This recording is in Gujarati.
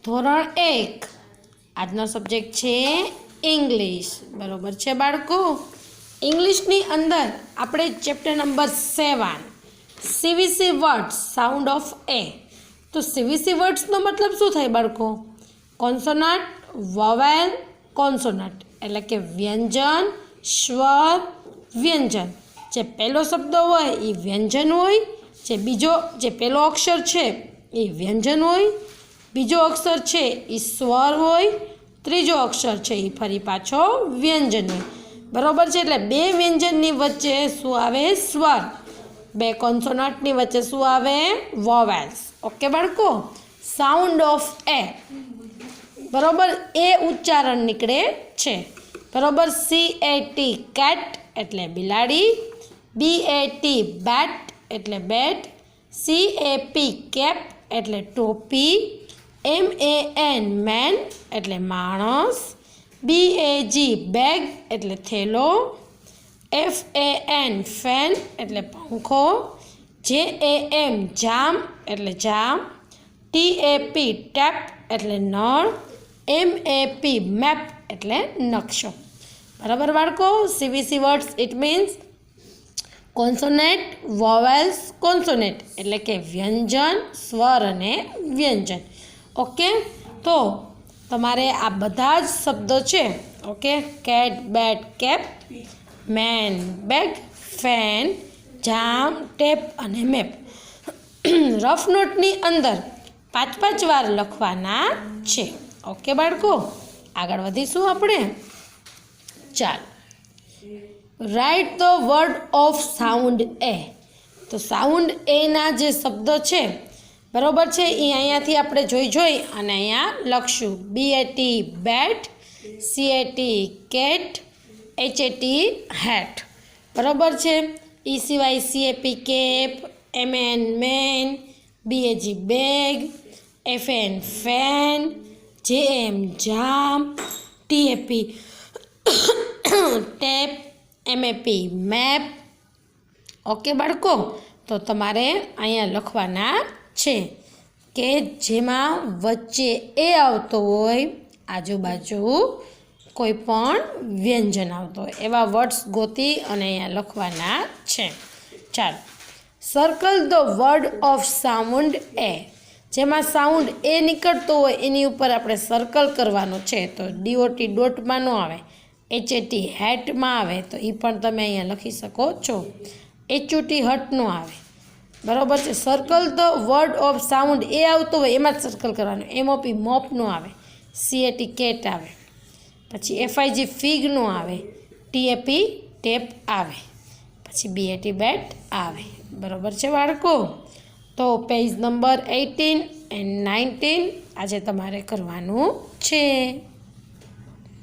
ધોરણ 1 આજનો સબ્જેક્ટ છે ઇંગ્લિશ. બરોબર છે બાળકો? ઇંગ્લિશની અંદર આપણે chapter number 7 CVC words sound of A. તો સીવીસી વર્ડ્સનો મતલબ શું થાય બાળકો? કોન્સોનન્ટ, વોવેલ, કોન્સોનન્ટ એટલે કે વ્યંજન, સ્વર, વ્યંજન. જે પહેલો શબ્દ હોય એ વ્યંજન હોય, જે પહેલો અક્ષર છે એ વ્યંજન હોય, બીજો અક્ષર છે એ સ્વર હોય, ત્રીજો અક્ષર છે એ ફરી પાછો વ્યંજન હોય. બરાબર છે? એટલે બે વ્યંજનની વચ્ચે શું આવે? સ્વર. બે કોન્સોનન્ટની વચ્ચે શું આવે? વોવેલ્સ. ઓકે બાળકો? સાઉન્ડ ઓફ એ. બરાબર? એ ઉચ્ચારણ નીકળે છે. બરાબર? CAT કેટ એટલે બિલાડી, BAT બેટ એટલે બેટ, CAP કેપ એટલે ટોપી, MAN મેન એટલે માણસ, BAG બેગ એટલે થેલો, FAN ફેન એટલે પંખો, JAM જામ એટલે જામ, TAP ટેપ એટલે નળ, MAP મેપ એટલે નકશો. બરાબર બાળકો? CVC words it means કોન્સોનેન્ટ, vowels, કોન્સોનેન્ટ એટલે કે વ્યંજન, સ્વર અને વ્યંજન. ઓકે? તો તમારે આ બધા જ શબ્દો છે. ઓકે? કેટ, બેટ, કેપ, મેન, બેગ, ફેન, જામ, ટેપ અને મેપ રફ નોટની અંદર 5 વાર લખવાના છે. ઓકે બાળકો? આગળ વધીશું આપણે. ચાલો, write the word of sound A. તો સાઉન્ડ એના જે શબ્દો છે બરાબર છે એ અહીંયાથી આપણે જોઈ અને અહીંયા લખશું. BAT bat, CAT cat, HAT hat. બરાબર છે? એ સિવાય CAP cap, MAN man, BAG bag, FAN fan, JAM jam, TAP tap, MAP map. Okay બાળકો? તો તમારે અહીંયા લખવાના છે કે જેમાં વચ્ચે એ આવતો હોય, આજુબાજુ કોઈ પણ વ્યંજન આવતો હોય એવા વર્ડ્સ ગોતી અને અહીંયા લખવાના છે. ચાલો, circle the word of sound A. જેમાં સાઉન્ડ એ નીકળતો હોય એની ઉપર આપણે સર્કલ કરવાનું છે. તો DOT ડોટમાં ન આવે, HAT હેટમાં આવે તો એ પણ તમે અહીંયા લખી શકો છો. HOT હટનો આવે. બરાબર છે? Circle the word of sound A આવતો હોય એમાં જ સર્કલ કરવાનું. MOP મોપનો આવે, CAT કેટ આવે, પછી FIG ફિગનો આવે, TAP ટેપ આવે, પછી BAT બેટ આવે. બરાબર છે બાળકો? તો પેજ નંબર 18 and 19 આજે તમારે કરવાનું છે.